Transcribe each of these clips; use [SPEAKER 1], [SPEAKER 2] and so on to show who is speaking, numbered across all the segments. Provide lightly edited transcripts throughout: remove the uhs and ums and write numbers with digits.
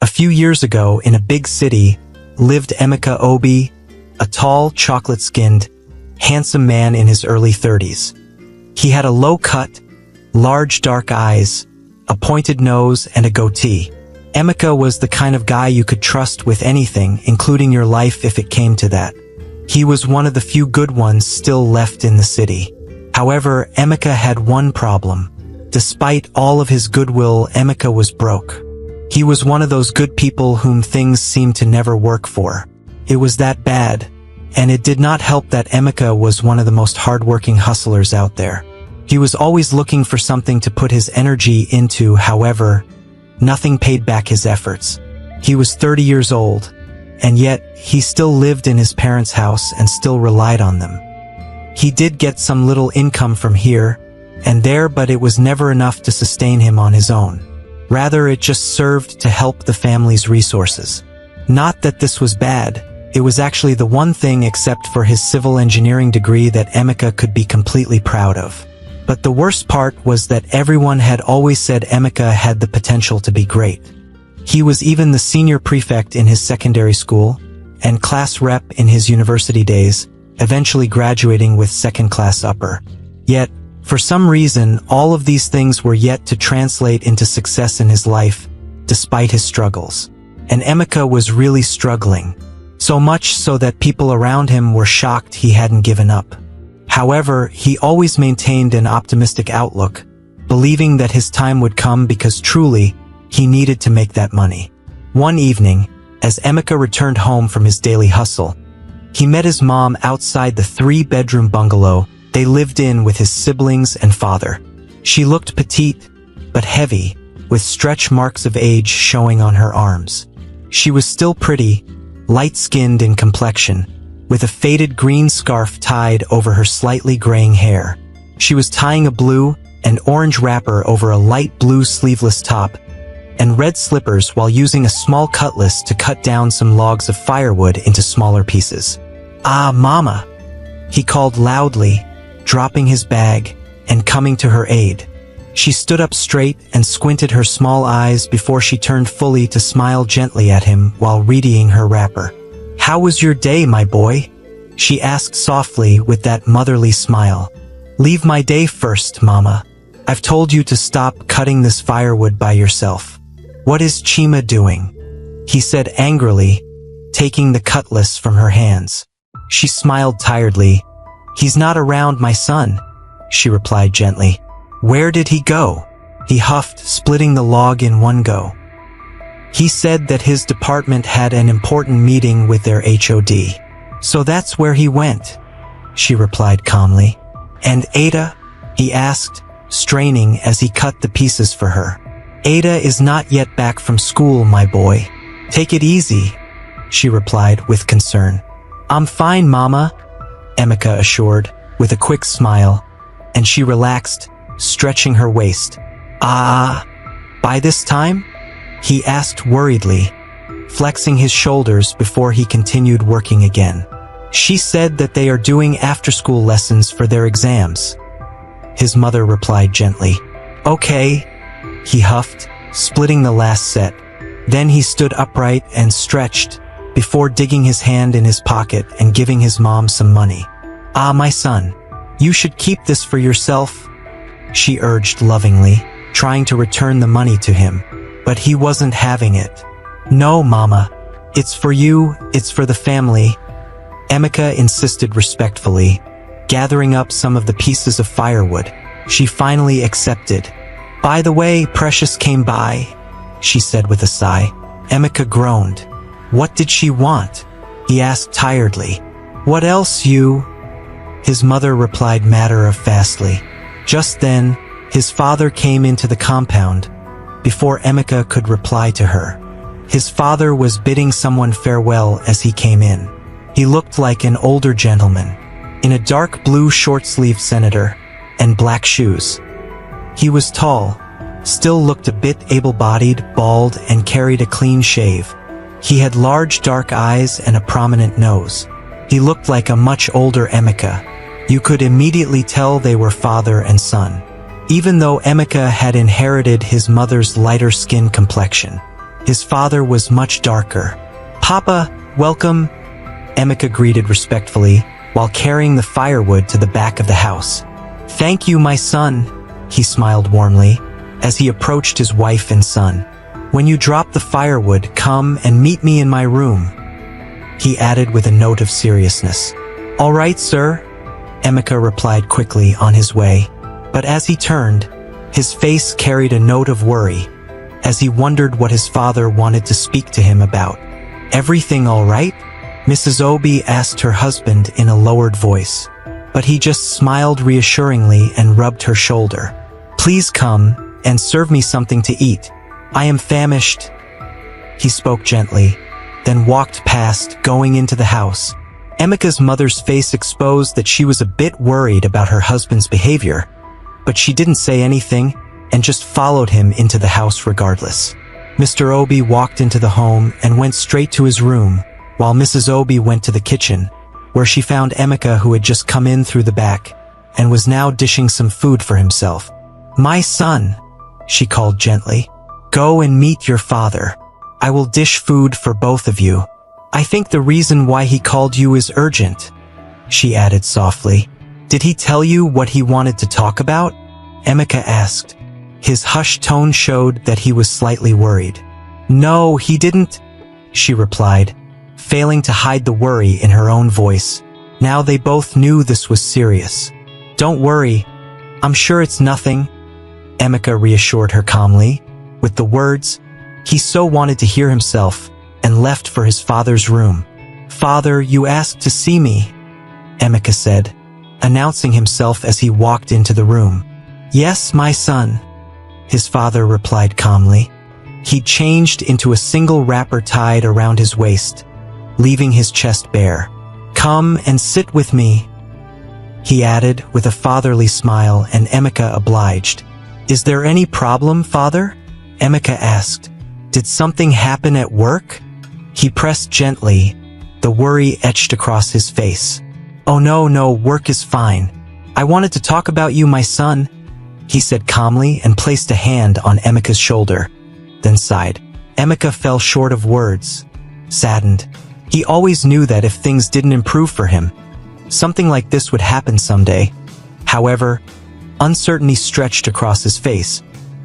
[SPEAKER 1] A few years ago, in a big city, lived Emeka Obi, a tall, chocolate-skinned, handsome man in his early 30s. He had a low cut, large dark eyes, a pointed nose, and a goatee. Emeka was the kind of guy you could trust with anything, including your life if it came to that. He was one of the few good ones still left in the city. However, Emeka had one problem. Despite all of his goodwill, Emeka was broke. He was one of those good people whom things seemed to never work for. It was that bad, and it did not help that Emeka was one of the most hardworking hustlers out there. He was always looking for something to put his energy into. However, nothing paid back his efforts. He was 30 years old, and yet he still lived in his parents' house and still relied on them. He did get some little income from here and there, but it was never enough to sustain him on his own. Rather, it just served to help the family's resources. Not that this was bad. It was actually the one thing, except for his civil engineering degree, that Emeka could be completely proud of. But the worst part was that everyone had always said Emeka had the potential to be great. He was even the senior prefect in his secondary school and class rep in his university days, eventually graduating with second-class upper. Yet, for some reason, all of these things were yet to translate into success in his life, despite his struggles. And Emeka was really struggling. So much so that people around him were shocked he hadn't given up. However, he always maintained an optimistic outlook, believing that his time would come because truly, he needed to make that money. One evening, as Emeka returned home from his daily hustle, he met his mom outside the 3-bedroom bungalow they lived in with his siblings and father. She looked petite, but heavy, with stretch marks of age showing on her arms. She was still pretty, light-skinned in complexion, with a faded green scarf tied over her slightly graying hair. She was tying a blue and orange wrapper over a light blue sleeveless top and red slippers while using a small cutlass to cut down some logs of firewood into smaller pieces. "Ah, Mama," he called loudly, dropping his bag and coming to her aid. She stood up straight and squinted her small eyes before she turned fully to smile gently at him while readying her wrapper. "How was your day, my boy?" she asked softly with that motherly smile. "Leave my day first, Mama. I've told you to stop cutting this firewood by yourself." "What is Chima doing?" he said angrily, taking the cutlass from her hands. She smiled tiredly. "He's not around, my son," she replied gently. "Where did he go?" he huffed, splitting the log in one go. "He said that his department had an important meeting with their HOD. So that's where he went," she replied calmly. "And Ada?" he asked, straining as he cut the pieces for her. "Ada is not yet back from school, my boy. Take it easy," she replied with concern. "I'm fine, Mama," Emeka assured, with a quick smile, and she relaxed, stretching her waist. By this time?" he asked worriedly, flexing his shoulders before he continued working again. "She said that they are doing after-school lessons for their exams," his mother replied gently. "Okay," he huffed, splitting the last set. Then he stood upright and stretched, before digging his hand in his pocket and giving his mom some money. "Ah, my son, you should keep this for yourself," she urged lovingly, trying to return the money to him. But he wasn't having it. "No, Mama, it's for you, it's for the family," Emeka insisted respectfully, gathering up some of the pieces of firewood. She finally accepted. "By the way, Precious came by," she said with a sigh. Emeka groaned. "What did she want?" he asked tiredly. "What else, you?" his mother replied matter-of-factly. Just then, his father came into the compound, before Emeka could reply to her. His father was bidding someone farewell as he came in. He looked like an older gentleman, in a dark blue short-sleeved senator, and black shoes. He was tall, still looked a bit able-bodied, bald, and carried a clean shave. He had large dark eyes and a prominent nose. He looked like a much older Emeka. You could immediately tell they were father and son. Even though Emeka had inherited his mother's lighter skin complexion, His father was much darker. "Papa, welcome," Emeka greeted respectfully, while carrying the firewood to the back of the house. "Thank you, my son," he smiled warmly, as he approached his wife and son. "When you drop the firewood, come and meet me in my room," he added with a note of seriousness. "All right, sir," Emeka replied quickly on his way, but as he turned, his face carried a note of worry, as he wondered what his father wanted to speak to him about. "Everything all right?" Mrs. Obi asked her husband in a lowered voice, but he just smiled reassuringly and rubbed her shoulder. "Please come and serve me something to eat. I am famished," he spoke gently, then walked past, going into the house. Emeka's mother's face exposed that she was a bit worried about her husband's behavior, but she didn't say anything and just followed him into the house regardless. Mr. Obi walked into the home and went straight to his room, while Mrs. Obi went to the kitchen, where she found Emeka, who had just come in through the back and was now dishing some food for himself. "My son," she called gently, "go and meet your father. I will dish food for both of you. I think the reason why he called you is urgent," she added softly. "Did he tell you what he wanted to talk about?" Emeka asked. His hushed tone showed that he was slightly worried. "No, he didn't," she replied, failing to hide the worry in her own voice. Now they both knew this was serious. "Don't worry, I'm sure it's nothing," Emeka reassured her calmly. With the words, he so wanted to hear himself, and left for his father's room. "Father, you asked to see me," Emeka said, announcing himself as he walked into the room. "Yes, my son," his father replied calmly. He changed into a single wrapper tied around his waist, leaving his chest bare. "Come and sit with me," he added with a fatherly smile, and Emeka obliged. "Is there any problem, father?" Emeka asked. "Did something happen at work?" He pressed gently, the worry etched across his face. "Oh no, work is fine. I wanted to talk about you, my son," he said calmly and placed a hand on Emeka's shoulder, then sighed. Emeka fell short of words, saddened. He always knew that if things didn't improve for him, something like this would happen someday. However, uncertainty stretched across his face,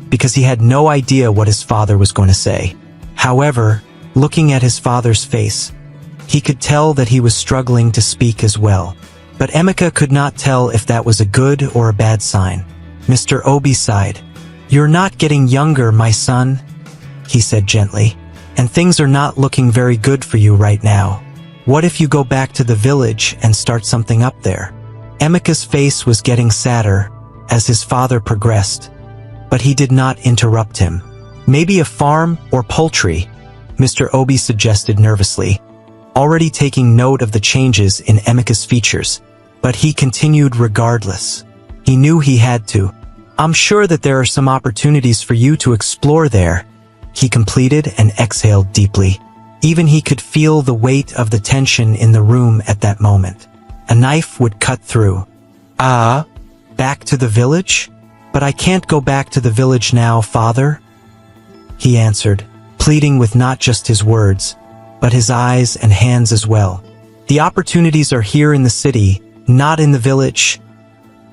[SPEAKER 1] because he had no idea what his father was going to say. However, looking at his father's face, he could tell that he was struggling to speak as well. But Emeka could not tell if that was a good or a bad sign. Mr. Obi sighed. "You're not getting younger, my son," he said gently, "and things are not looking very good for you right now. What if you go back to the village and start something up there?" Emeka's face was getting sadder as his father progressed, but he did not interrupt him. "Maybe a farm or poultry," Mr. Obi suggested nervously, already taking note of the changes in Emeka's features, but he continued regardless. He knew he had to. "I'm sure that there are some opportunities for you to explore there," he completed and exhaled deeply. Even he could feel the weight of the tension in the room at that moment. A knife would cut through. Back to the village? But I can't go back to the village now, father," he answered, pleading with not just his words, but his eyes and hands as well. "The opportunities are here in the city, not in the village,"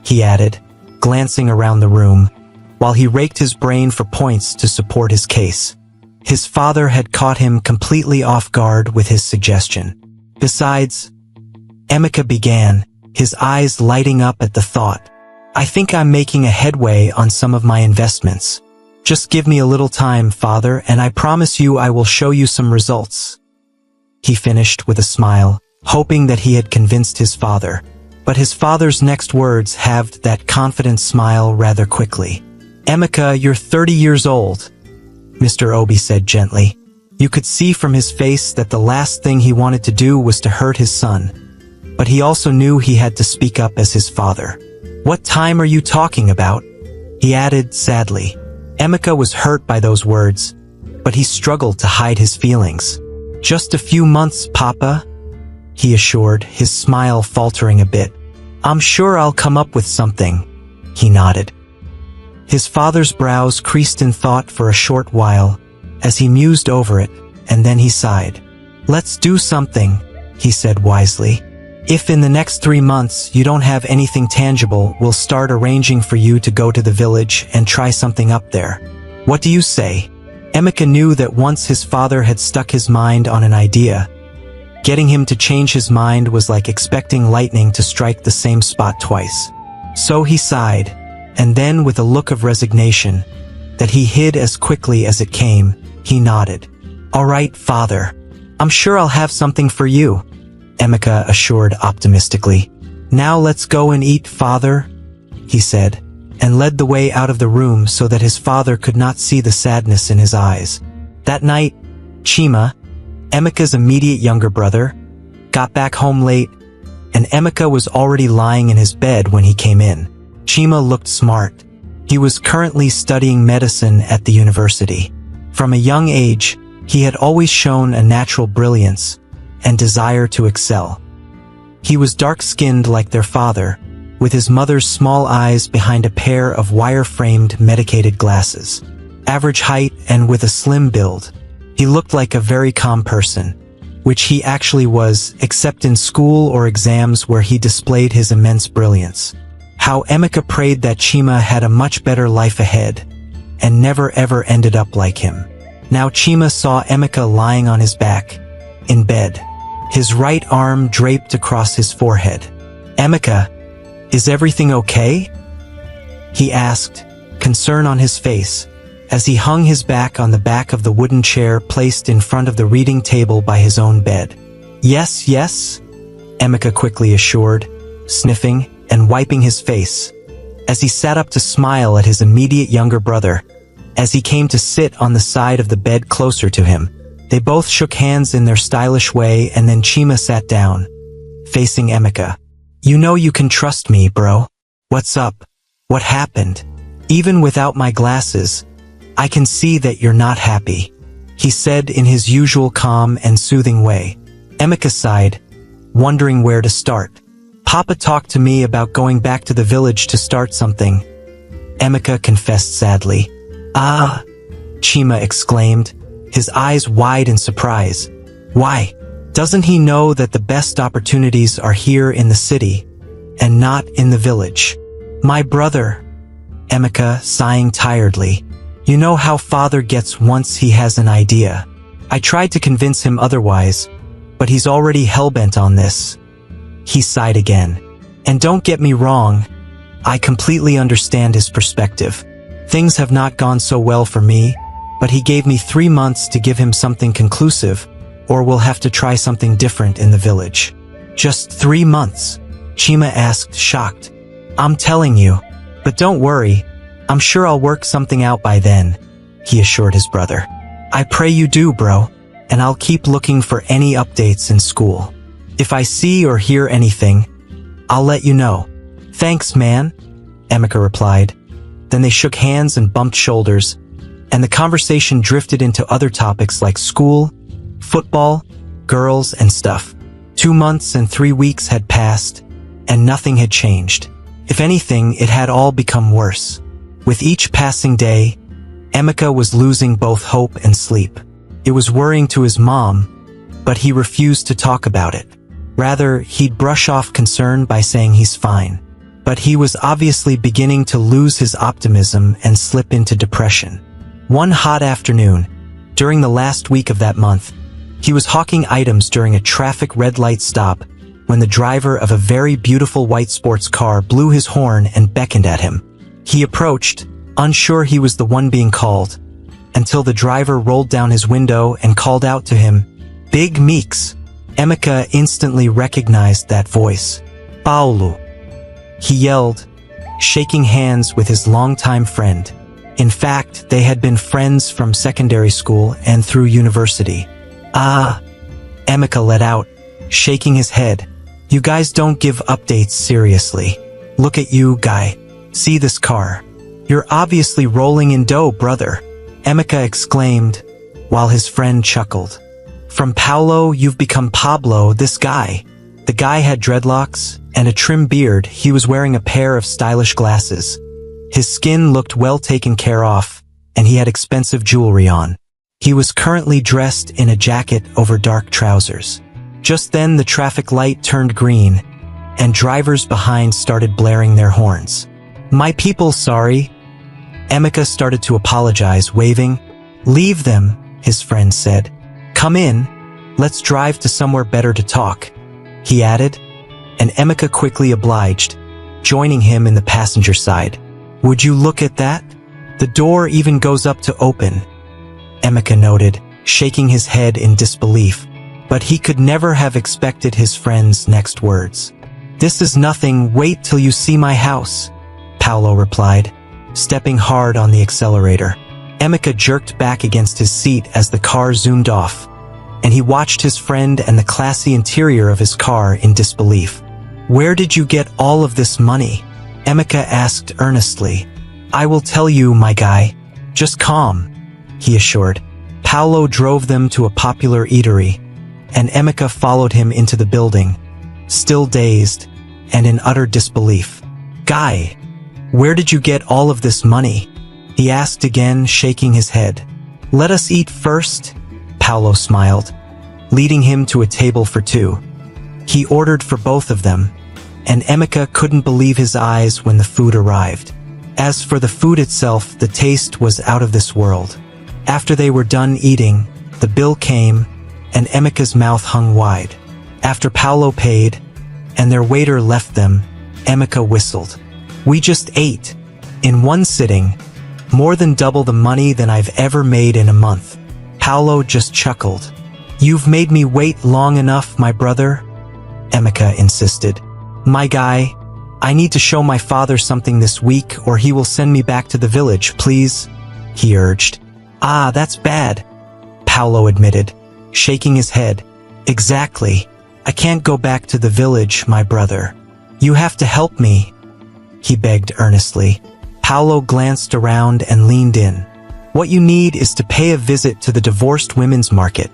[SPEAKER 1] he added, glancing around the room, while he raked his brain for points to support his case. His father had caught him completely off guard with his suggestion. "Besides," Emeka began, his eyes lighting up at the thought, "I think I'm making a headway on some of my investments. Just give me a little time, father, and I promise you I will show you some results," he finished with a smile, hoping that he had convinced his father. But his father's next words halved that confident smile rather quickly. "Emeka, you're 30 years old," Mr. Obi said gently. You could see from his face that the last thing he wanted to do was to hurt his son, but he also knew he had to speak up as his father. "What time are you talking about?" he added sadly. Emeka was hurt by those words, but he struggled to hide his feelings. "Just a few months, Papa," he assured, his smile faltering a bit. "I'm sure I'll come up with something," he nodded. His father's brows creased in thought for a short while, as he mused over it, and then he sighed. "Let's do something," he said wisely. "If in the next 3 months you don't have anything tangible, we'll start arranging for you to go to the village and try something up there. What do you say?" Emeka knew that once his father had stuck his mind on an idea, getting him to change his mind was like expecting lightning to strike the same spot twice. So he sighed, and then with a look of resignation that he hid as quickly as it came, he nodded. "All right, father. I'm sure I'll have something for you," Emeka assured optimistically. "Now let's go and eat, father," he said, and led the way out of the room so that his father could not see the sadness in his eyes. That night, Chima, Emeka's immediate younger brother, got back home late, and Emeka was already lying in his bed when he came in. Chima looked smart. He was currently studying medicine at the university. From a young age, he had always shown a natural brilliance and desire to excel. He was dark-skinned like their father, with his mother's small eyes behind a pair of wire-framed medicated glasses. Average height and with a slim build, he looked like a very calm person, which he actually was, except in school or exams where he displayed his immense brilliance. How Emeka prayed that Chima had a much better life ahead, and never ever ended up like him. Now Chima saw Emeka lying on his back, in bed, his right arm draped across his forehead. "Emeka, is everything okay?" he asked, concern on his face, as he hung his back on the back of the wooden chair placed in front of the reading table by his own bed. "Yes, yes," Emeka quickly assured, sniffing and wiping his face, as he sat up to smile at his immediate younger brother. As he came to sit on the side of the bed closer to him, they both shook hands in their stylish way, and then Chima sat down, facing Emeka. "You know you can trust me, bro. What's up? What happened? Even without my glasses, I can see that you're not happy," he said in his usual calm and soothing way. Emeka sighed, wondering where to start. "Papa talked to me about going back to the village to start something," Emeka confessed sadly. "Ah," Chima exclaimed, his eyes wide in surprise. "Why? Doesn't he know that the best opportunities are here in the city, and not in the village?" "My brother," Emeka sighing tiredly. "You know how father gets once he has an idea. I tried to convince him otherwise, but he's already hellbent on this." He sighed again. "And don't get me wrong, I completely understand his perspective. Things have not gone so well for me, but he gave me 3 months to give him something conclusive, or we'll have to try something different in the village." "Just 3 months?" Chima asked, shocked. "I'm telling you. But don't worry, I'm sure I'll work something out by then," he assured his brother. "I pray you do, bro, and I'll keep looking for any updates in school. If I see or hear anything, I'll let you know." "Thanks, man," Emeka replied. Then they shook hands and bumped shoulders, and the conversation drifted into other topics like school, football, girls, and stuff. 2 months and 3 weeks had passed, and nothing had changed. If anything, it had all become worse. With each passing day, Emeka was losing both hope and sleep. It was worrying to his mom, but he refused to talk about it. Rather, he'd brush off concern by saying he's fine. But he was obviously beginning to lose his optimism and slip into depression. One hot afternoon, during the last week of that month, he was hawking items during a traffic red light stop when the driver of a very beautiful white sports car blew his horn and beckoned at him. He approached, unsure he was the one being called, until the driver rolled down his window and called out to him, "Big Meeks." Emeka instantly recognized that voice. "Paulo," he yelled, shaking hands with his longtime friend. In fact, they had been friends from secondary school and through university. "Ah," Emeka let out, shaking his head. "You guys don't give updates seriously. Look at you, guy. See this car? You're obviously rolling in dough, brother," Emeka exclaimed, while his friend chuckled. "From Paulo, you've become Pablo, this guy." The guy had dreadlocks and a trim beard. He was wearing a pair of stylish glasses. His skin looked well taken care of, and he had expensive jewelry on. He was currently dressed in a jacket over dark trousers. Just then the traffic light turned green, and drivers behind started blaring their horns. "My people, sorry." Emeka started to apologize, waving. "Leave them," his friend said. "Come in, let's drive to somewhere better to talk," he added, and Emeka quickly obliged, joining him in the passenger side. "Would you look at that? The door even goes up to open," Emeka noted, shaking his head in disbelief, but he could never have expected his friend's next words. "This is nothing, wait till you see my house," Paolo replied, stepping hard on the accelerator. Emeka jerked back against his seat as the car zoomed off, and he watched his friend and the classy interior of his car in disbelief. "Where did you get all of this money?" Emeka asked earnestly. "I will tell you, my guy. Just calm," he assured. Paolo drove them to a popular eatery, and Emeka followed him into the building, still dazed and in utter disbelief. "Guy, where did you get all of this money?" he asked again, shaking his head. "Let us eat first," Paolo smiled, leading him to a table for two. He ordered for both of them, and Emeka couldn't believe his eyes when the food arrived. As for the food itself, the taste was out of this world. After they were done eating, the bill came, and Emeka's mouth hung wide. After Paolo paid, and their waiter left them, Emeka whistled. "We just ate, in one sitting, more than double the money than I've ever made in a month." Paolo just chuckled. "You've made me wait long enough, my brother," Emeka insisted. "My guy, I need to show my father something this week or he will send me back to the village, please," he urged. "Ah, that's bad," Paolo admitted, shaking his head. "Exactly. I can't go back to the village, my brother. You have to help me," he begged earnestly. Paolo glanced around and leaned in. "What you need is to pay a visit to the divorced women's market,"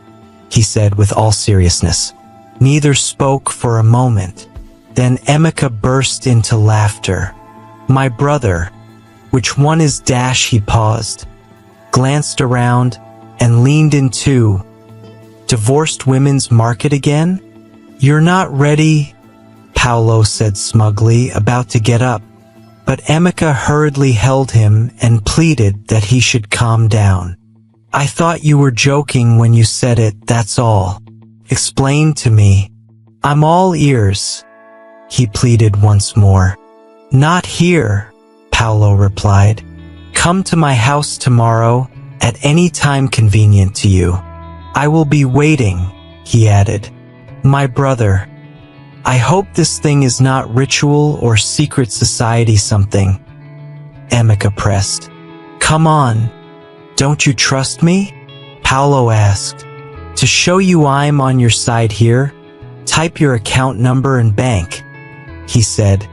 [SPEAKER 1] he said with all seriousness. Neither spoke for a moment. Then Emeka burst into laughter. "My brother, which one is dash?" He paused, glanced around, and leaned in too. "Divorced women's market again? You're not ready," Paolo said smugly, about to get up. But Emeka hurriedly held him and pleaded that he should calm down. "I thought you were joking when you said it, that's all. Explain to me. I'm all ears," he pleaded once more. "Not here," Paolo replied. "Come to my house tomorrow, at any time convenient to you. I will be waiting," he added. "My brother, I hope this thing is not ritual or secret society something," Emeka pressed. "Come on, don't you trust me?" Paolo asked. "To show you I'm on your side here, type your account number and bank," he said,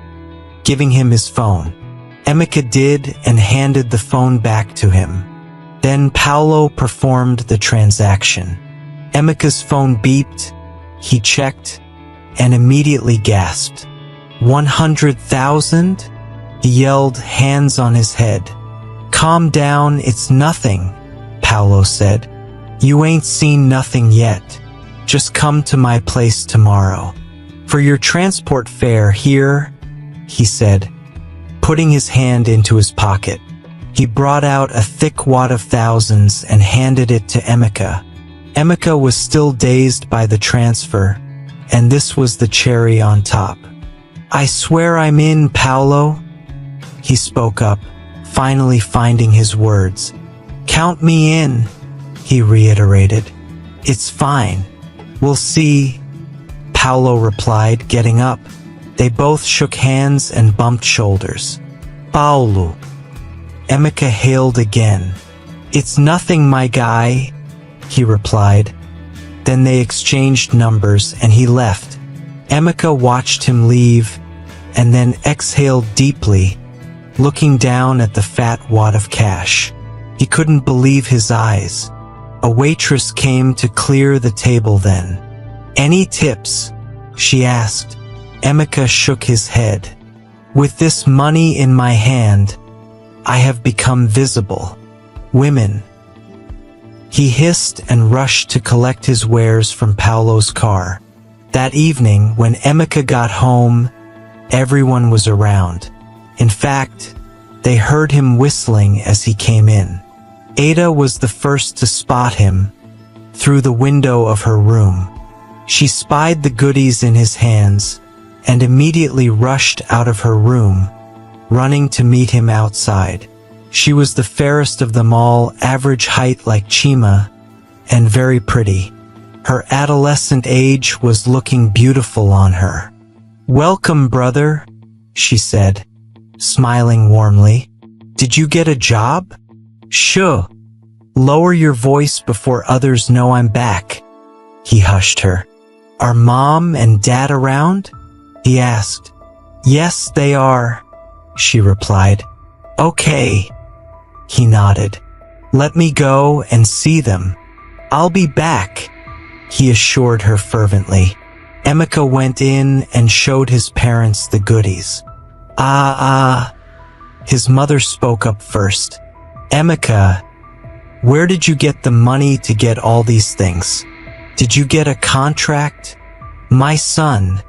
[SPEAKER 1] giving him his phone. Emeka did and handed the phone back to him. Then Paolo performed the transaction. Emeka's phone beeped, he checked, and immediately gasped. 100,000? He yelled, hands on his head. "Calm down, it's nothing," Paolo said. "You ain't seen nothing yet. Just come to my place tomorrow. For your transport fare here," he said, putting his hand into his pocket. He brought out a thick wad of thousands and handed it to Emeka. Emeka was still dazed by the transfer, and this was the cherry on top. "I swear I'm in, Paolo," he spoke up, finally finding his words. "Count me in," he reiterated. "It's fine. We'll see," Paolo replied, getting up. They both shook hands and bumped shoulders. "Paolo," Emeka hailed again. "It's nothing, my guy," he replied. Then they exchanged numbers and he left. Emeka watched him leave and then exhaled deeply, looking down at the fat wad of cash. He couldn't believe his eyes. A waitress came to clear the table then. "Any tips?" she asked. Emeka shook his head. "With this money in my hand, I have become visible. Women He hissed and rushed to collect his wares from Paolo's car. That evening, when Emeka got home, everyone was around. In fact, they heard him whistling as he came in. Ada was the first to spot him through the window of her room. She spied the goodies in his hands and immediately rushed out of her room, running to meet him outside. She was the fairest of them all, average height like Chima, and very pretty. Her adolescent age was looking beautiful on her. "Welcome, brother," she said, smiling warmly. "Did you get a job?" "Sure. Lower your voice before others know I'm back." He hushed her. "Are Mom and Dad around?" he asked. "Yes, they are," she replied. "Okay." He nodded. "Let me go and see them. I'll be back," he assured her fervently. Emeka went in and showed his parents the goodies. His mother spoke up first. "Emeka, where did you get the money to get all these things? Did you get a contract?" "My son,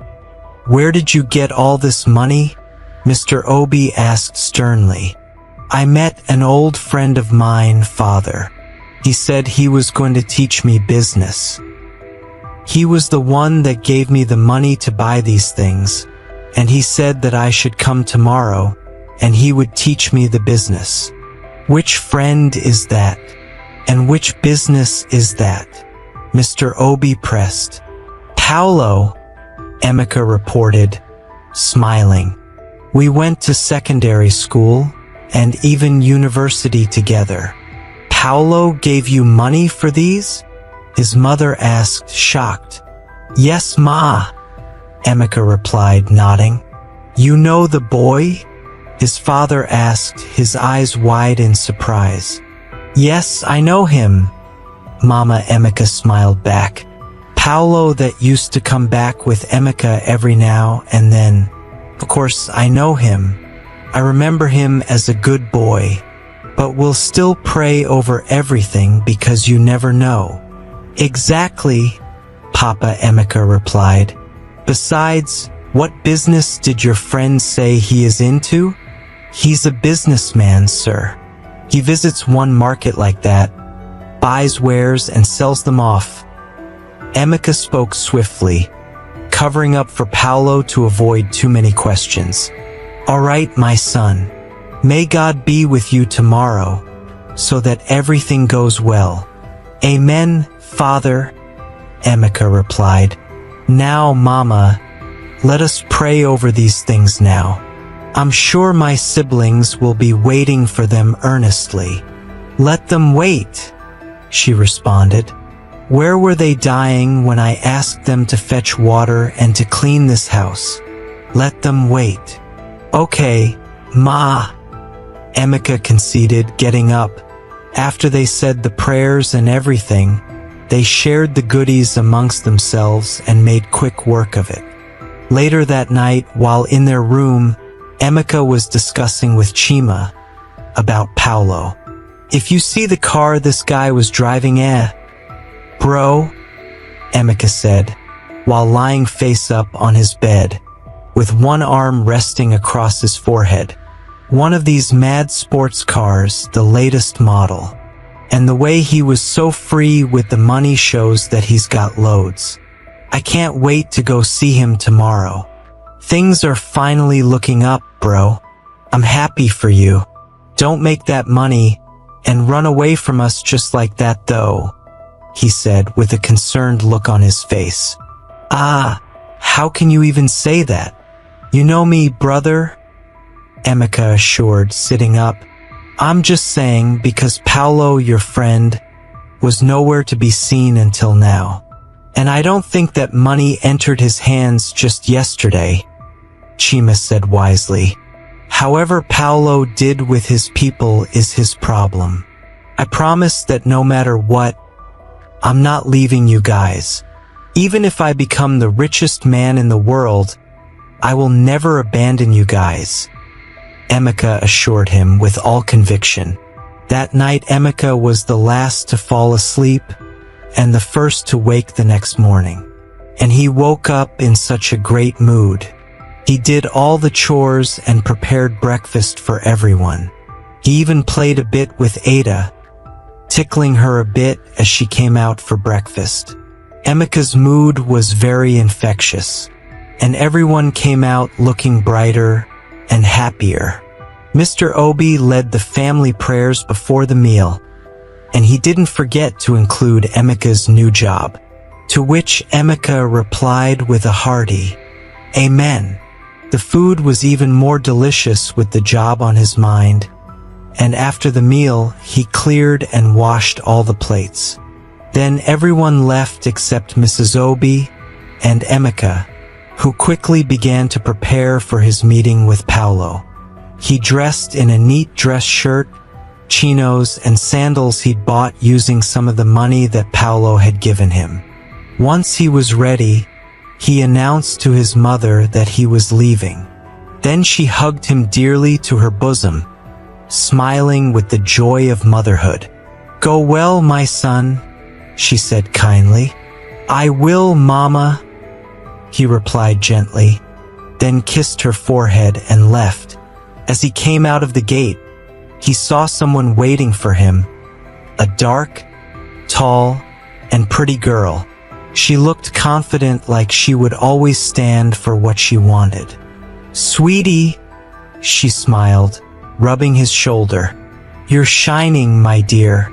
[SPEAKER 1] where did you get all this money?" Mr. Obi asked sternly. "I met an old friend of mine, father. He said he was going to teach me business. He was the one that gave me the money to buy these things, and he said that I should come tomorrow, and he would teach me the business." "Which friend is that? And which business is that?" Mr. Obi pressed. "Paolo," Emeka reported, smiling. "We went to secondary school and even university together." "Paolo gave you money for these?" his mother asked, shocked. "Yes, Ma," Emeka replied, nodding. "You know the boy?" his father asked, his eyes wide in surprise. "Yes, I know him," Mama Emeka smiled back. "Paolo that used to come back with Emeka every now and then. Of course, I know him. I remember him as a good boy, but we'll still pray over everything because you never know." "Exactly," Papa Emeka replied. "Besides, what business did your friend say he is into?" "He's a businessman, sir. He visits one market like that, buys wares and sells them off." Emeka spoke swiftly, covering up for Paolo to avoid too many questions. "All right, my son. May God be with you tomorrow, so that everything goes well." "Amen, Father," Emeka replied. "Now, Mama, let us pray over these things now. I'm sure my siblings will be waiting for them earnestly." "Let them wait," she responded. "Where were they dying when I asked them to fetch water and to clean this house? Let them wait." "Okay, Ma," Emeka conceded, getting up. After they said the prayers and everything, they shared the goodies amongst themselves and made quick work of it. Later that night, while in their room, Emeka was discussing with Chima about Paolo. "If you see the car this guy was driving, bro," Emeka said, while lying face up on his bed, with one arm resting across his forehead. "One of these mad sports cars, the latest model. And the way he was so free with the money shows that he's got loads. I can't wait to go see him tomorrow. Things are finally looking up, bro. I'm happy for you. Don't make that money and run away from us just like that though," he said with a concerned look on his face. How can you even say that? You know me, brother," Emeka assured, sitting up. "I'm just saying because Paolo, your friend, was nowhere to be seen until now. And I don't think that money entered his hands just yesterday," Chima said wisely. "However Paolo did with his people is his problem. I promise that no matter what, I'm not leaving you guys. Even if I become the richest man in the world, I will never abandon you guys," Emeka assured him with all conviction. That night Emeka was the last to fall asleep and the first to wake the next morning. And he woke up in such a great mood. He did all the chores and prepared breakfast for everyone. He even played a bit with Ada, tickling her a bit as she came out for breakfast. Emeka's mood was very infectious, and everyone came out looking brighter and happier. Mr. Obi led the family prayers before the meal, and he didn't forget to include Emeka's new job, to which Emeka replied with a hearty, "Amen." The food was even more delicious with the job on his mind, and after the meal, he cleared and washed all the plates. Then everyone left except Mrs. Obi and Emeka, who quickly began to prepare for his meeting with Paulo. He dressed in a neat dress shirt, chinos, and sandals he'd bought using some of the money that Paulo had given him. Once he was ready, he announced to his mother that he was leaving. Then she hugged him dearly to her bosom, smiling with the joy of motherhood. "Go well, my son," she said kindly. "I will, Mama," he replied gently, then kissed her forehead and left. As he came out of the gate, he saw someone waiting for him, a dark, tall, and pretty girl. She looked confident, like she would always stand for what she wanted. "Sweetie," she smiled, rubbing his shoulder. "You're shining, my dear.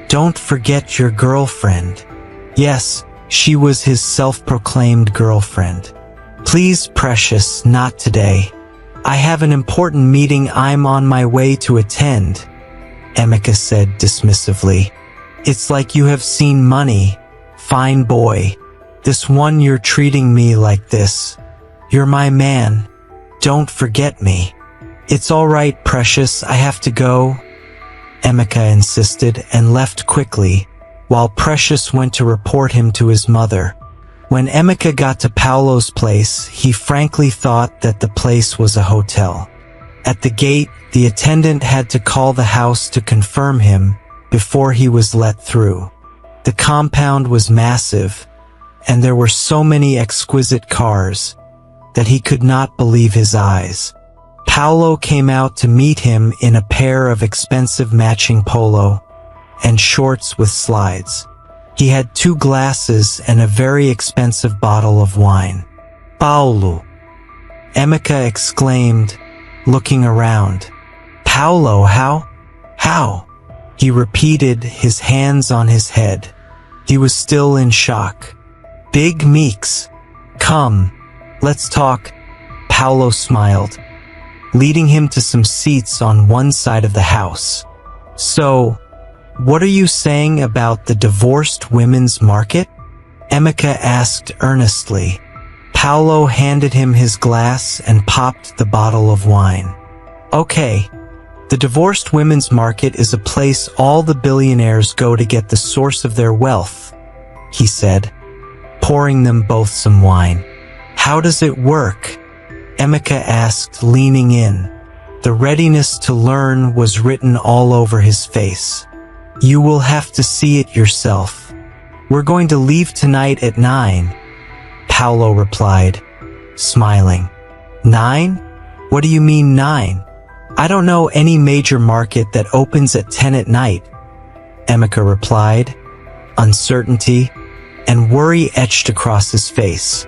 [SPEAKER 1] Don't forget your girlfriend." Yes, she was his self-proclaimed girlfriend. "Please, precious, not today. I have an important meeting I'm on my way to attend," Emeka said dismissively. "It's like you have seen money, fine boy. This one you're treating me like this. You're my man. Don't forget me." "It's all right, precious, I have to go," Emeka insisted and left quickly, while Precious went to report him to his mother. When Emeka got to Paulo's place, he frankly thought that the place was a hotel. At the gate, the attendant had to call the house to confirm him before he was let through. The compound was massive, and there were so many exquisite cars that he could not believe his eyes. Paulo came out to meet him in a pair of expensive matching polo and shorts with slides. He had 2 glasses and a very expensive bottle of wine. "Paulo," Emeka exclaimed, looking around. "Paulo, how?" He repeated, his hands on his head. He was still in shock. "Big Meeks. Come, let's talk." Paulo smiled, leading him to some seats on one side of the house. "So, what are you saying about the divorced women's market?" Emeka asked earnestly. Paulo handed him his glass and popped the bottle of wine. "Okay, the divorced women's market is a place all the billionaires go to get the source of their wealth," he said, pouring them both some wine. "How does it work?" Emeka asked, leaning in. The readiness to learn was written all over his face. "You will have to see it yourself. We're going to leave tonight at 9, Paulo replied, smiling. 9? What do you mean 9? I don't know any major market that opens at 10 at night, Emeka replied. Uncertainty and worry etched across his face.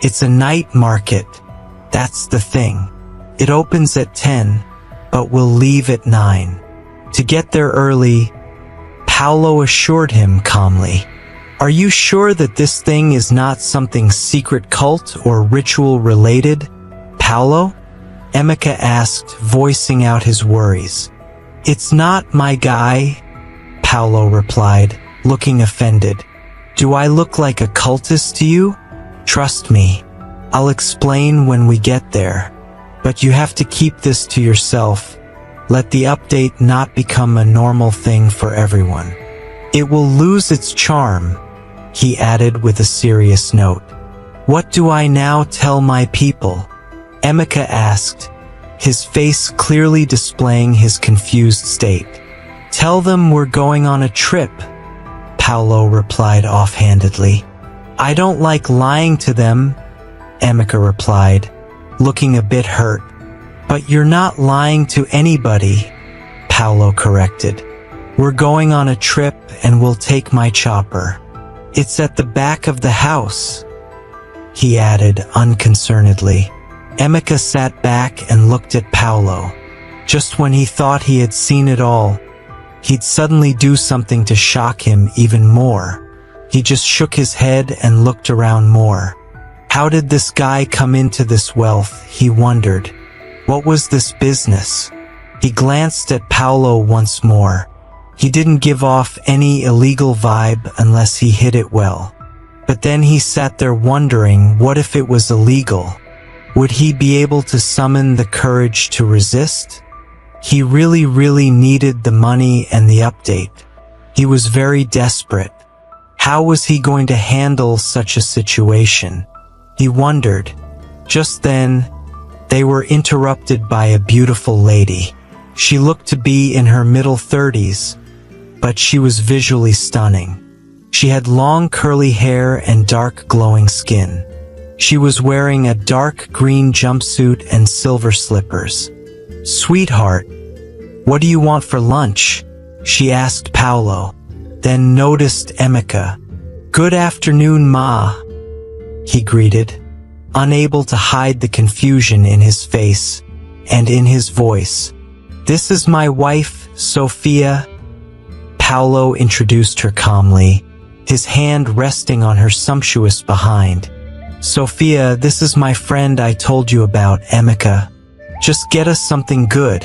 [SPEAKER 1] It's a night market. That's the thing. It opens at 10, but we'll leave at 9. To get there early, Paulo assured him calmly. Are you sure that this thing is not something secret cult or ritual related, Paulo? Emeka asked, voicing out his worries. It's not, my guy, Paulo replied, looking offended. Do I look like a cultist to you? Trust me, I'll explain when we get there. But you have to keep this to yourself. Let the update not become a normal thing for everyone. It will lose its charm, he added with a serious note. What do I now tell my people? Emeka asked, his face clearly displaying his confused state. Tell them we're going on a trip, Paolo replied offhandedly. I don't like lying to them, Emeka replied, looking a bit hurt. But you're not lying to anybody, Paolo corrected. We're going on a trip and we'll take my chopper. It's at the back of the house, he added unconcernedly. Emeka sat back and looked at Paolo. Just when he thought he had seen it all, he'd suddenly do something to shock him even more. He just shook his head and looked around more. How did this guy come into this wealth, he wondered. What was this business? He glanced at Paolo once more. He didn't give off any illegal vibe unless he hid it well. But then he sat there wondering, what if it was illegal? Would he be able to summon the courage to resist? He really needed the money and the update. He was very desperate. How was he going to handle such a situation? He wondered. Just then, they were interrupted by a beautiful lady. She looked to be in her middle 30s, but she was visually stunning. She had long curly hair and dark glowing skin. She was wearing a dark green jumpsuit and silver slippers. Sweetheart, what do you want for lunch? She asked Paolo, then noticed Emeka. Good afternoon, Ma, he greeted, unable to hide the confusion in his face and in his voice. This is my wife, Sophia. Paolo introduced her calmly, his hand resting on her sumptuous behind. Sophia, this is my friend I told you about, Emeka. Just get us something good.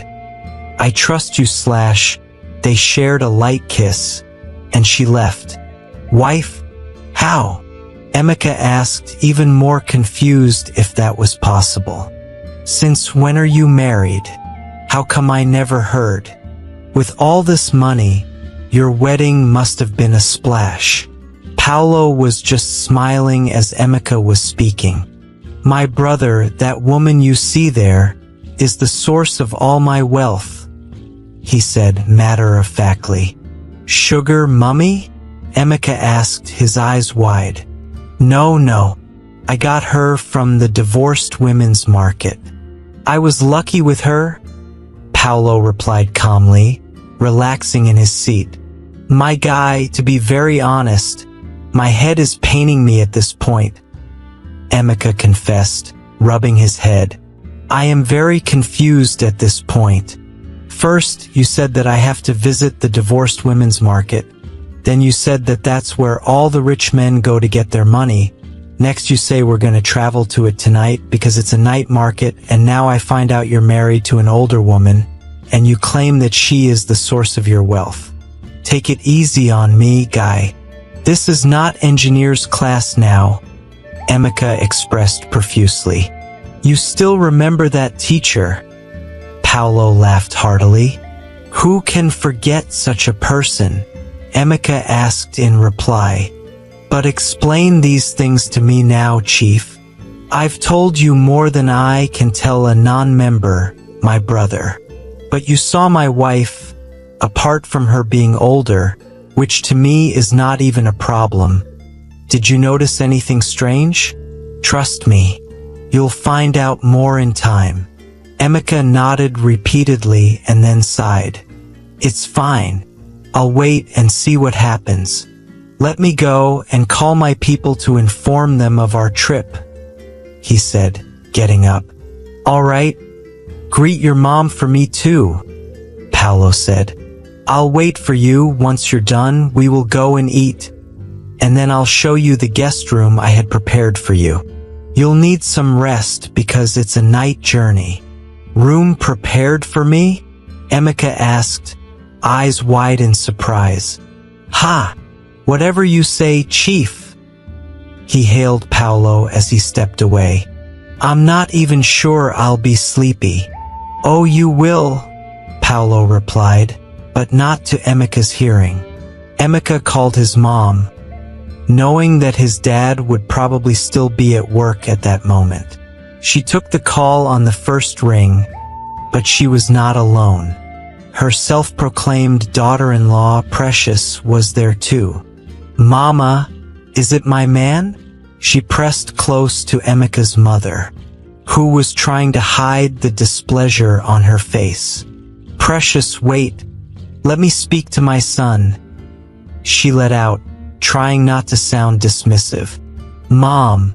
[SPEAKER 1] I trust you. They shared a light kiss, and she left. Wife? How? Emeka asked, even more confused if that was possible. Since when are you married? How come I never heard? With all this money, your wedding must have been a splash. Paolo was just smiling as Emeka was speaking. My brother, that woman you see there, is the source of all my wealth, he said matter-of-factly. Sugar mummy? Emeka asked, his eyes wide. No. I got her from the divorced women's market. I was lucky with her, Paolo replied calmly, relaxing in his seat. My guy, to be very honest, my head is paining me at this point, Emeka confessed, rubbing his head. I am very confused at this point. First, you said that I have to visit the divorced women's market. Then you said that that's where all the rich men go to get their money. Next you say we're going to travel to it tonight because it's a night market, and now I find out you're married to an older woman, and you claim that she is the source of your wealth. Take it easy on me, guy. This is not engineer's class now, Emeka expressed profusely. You still remember that teacher? Paolo laughed heartily. Who can forget such a person? Emeka asked in reply. But explain these things to me now, Chief. I've told you more than I can tell a non-member, my brother. But you saw my wife, apart from her being older, which to me is not even a problem. Did you notice anything strange? Trust me, you'll find out more in time. Emeka nodded repeatedly and then sighed. It's fine. I'll wait and see what happens. Let me go and call my people to inform them of our trip, he said, getting up. All right. Greet your mom for me too, Paolo said. I'll wait for you. Once you're done, we will go and eat, and then I'll show you the guest room I had prepared for you. You'll need some rest because it's a night journey. Room prepared for me? Emeka asked, eyes wide in surprise. Ha! Whatever you say, Chief, he hailed Paolo as he stepped away. I'm not even sure I'll be sleepy. Oh, you will, Paolo replied, but not to Emeka's hearing. Emeka called his mom, knowing that his dad would probably still be at work at that moment. She took the call on the first ring, but she was not alone. Her self-proclaimed daughter-in-law, Precious, was there too. "Mama, is it my man?" She pressed close to Emika's mother, who was trying to hide the displeasure on her face. "Precious, wait. Let me speak to my son," she let out, trying not to sound dismissive. "Mom,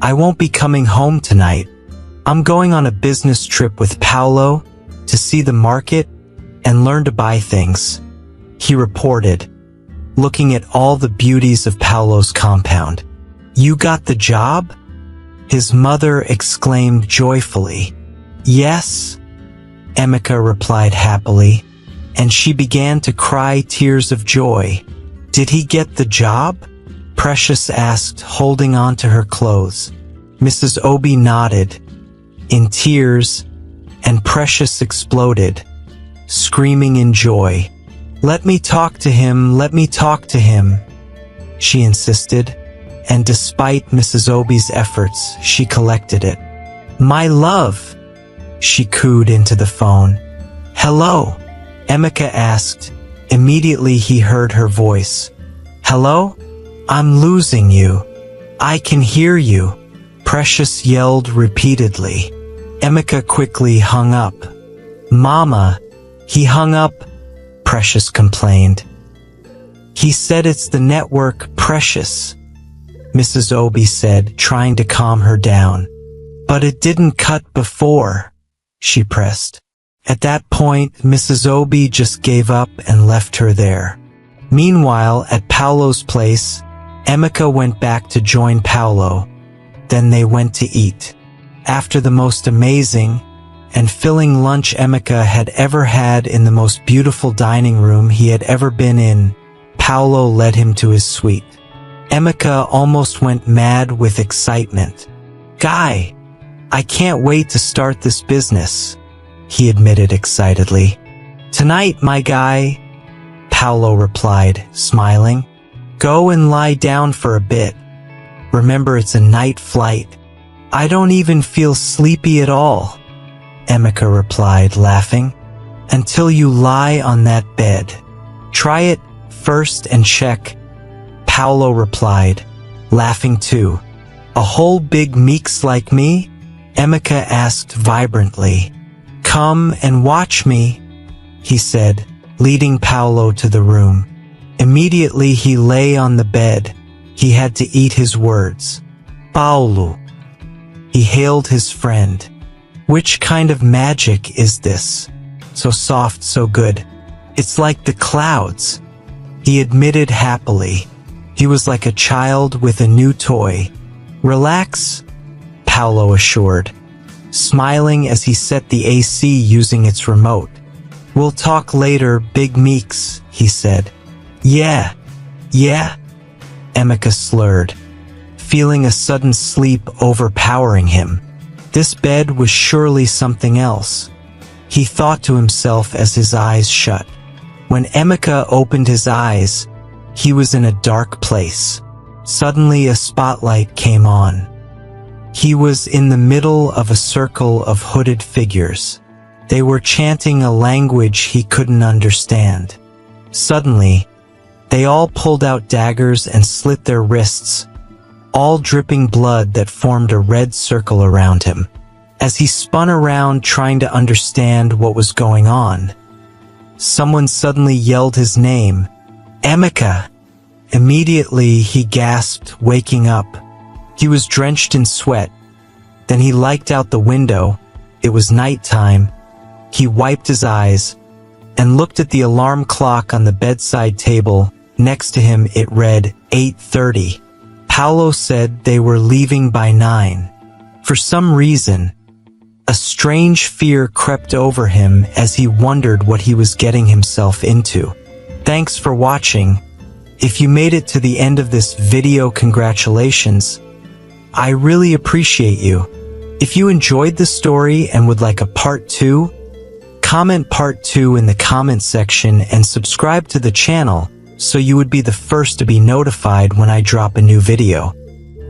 [SPEAKER 1] I won't be coming home tonight. I'm going on a business trip with Paolo to see the market and learn to buy things," he reported, looking at all the beauties of Paolo's compound. "You got the job?" his mother exclaimed joyfully. "Yes," Emika replied happily, and she began to cry tears of joy. "Did he get the job?" Precious asked, holding on to her clothes. Mrs. Obi nodded, in tears, and Precious exploded, screaming in joy. "Let me talk to him, let me talk to him," she insisted, and despite Mrs. Obi's efforts, she collected it. "My love," she cooed into the phone. "Hello?" Emika asked. Immediately he heard her voice. "Hello? I'm losing you. I can hear you," Precious yelled repeatedly. Emika quickly hung up. "Mama, he hung up," Precious complained. "He said it's the network, Precious," Mrs. Obi said, trying to calm her down. "But it didn't cut before," she pressed. At that point, Mrs. Obi just gave up and left her there. Meanwhile, at Paolo's place, Emika went back to join Paolo. Then they went to eat. After the most amazing and filling lunch Emika had ever had in the most beautiful dining room he had ever been in, Paolo led him to his suite. Emika almost went mad with excitement. "Guy, I can't wait to start this business," he admitted excitedly. "Tonight, my guy," Paolo replied, smiling. "Go and lie down for a bit. Remember, it's a night flight." "I don't even feel sleepy at all," Emika replied, laughing. "Until you lie on that bed. Try it first and check," Paolo replied, laughing too. "A whole big meeks like me?" Emika asked vibrantly. "Come and watch me," he said, leading Paolo to the room. Immediately he lay on the bed. He had to eat his words. "Paolo," he hailed his friend. "Which kind of magic is this? So soft, so good. It's like the clouds," he admitted happily. He was like a child with a new toy. "Relax," Paolo assured, smiling as he set the AC using its remote. "We'll talk later, Big Meeks," he said. Yeah, Emika slurred, feeling a sudden sleep overpowering him. This bed was surely something else, he thought to himself as his eyes shut. When Emika opened his eyes, he was in a dark place. Suddenly a spotlight came on. He was in the middle of a circle of hooded figures. They were chanting a language he couldn't understand. Suddenly, they all pulled out daggers and slit their wrists, all dripping blood that formed a red circle around him. As he spun around trying to understand what was going on, someone suddenly yelled his name, "Emika!" Immediately he gasped, waking up. He was drenched in sweat. Then he looked out the window. It was nighttime. He wiped his eyes and looked at the alarm clock on the bedside table. Next to him it read 8:30. Paolo said they were leaving by 9. For some reason, a strange fear crept over him as he wondered what he was getting himself into. Thanks for watching. If you made it to the end of this video, congratulations. I really appreciate you. If you enjoyed the story and would like a part 2, comment part 2 in the comment section and subscribe to the channel so you would be the first to be notified when I drop a new video.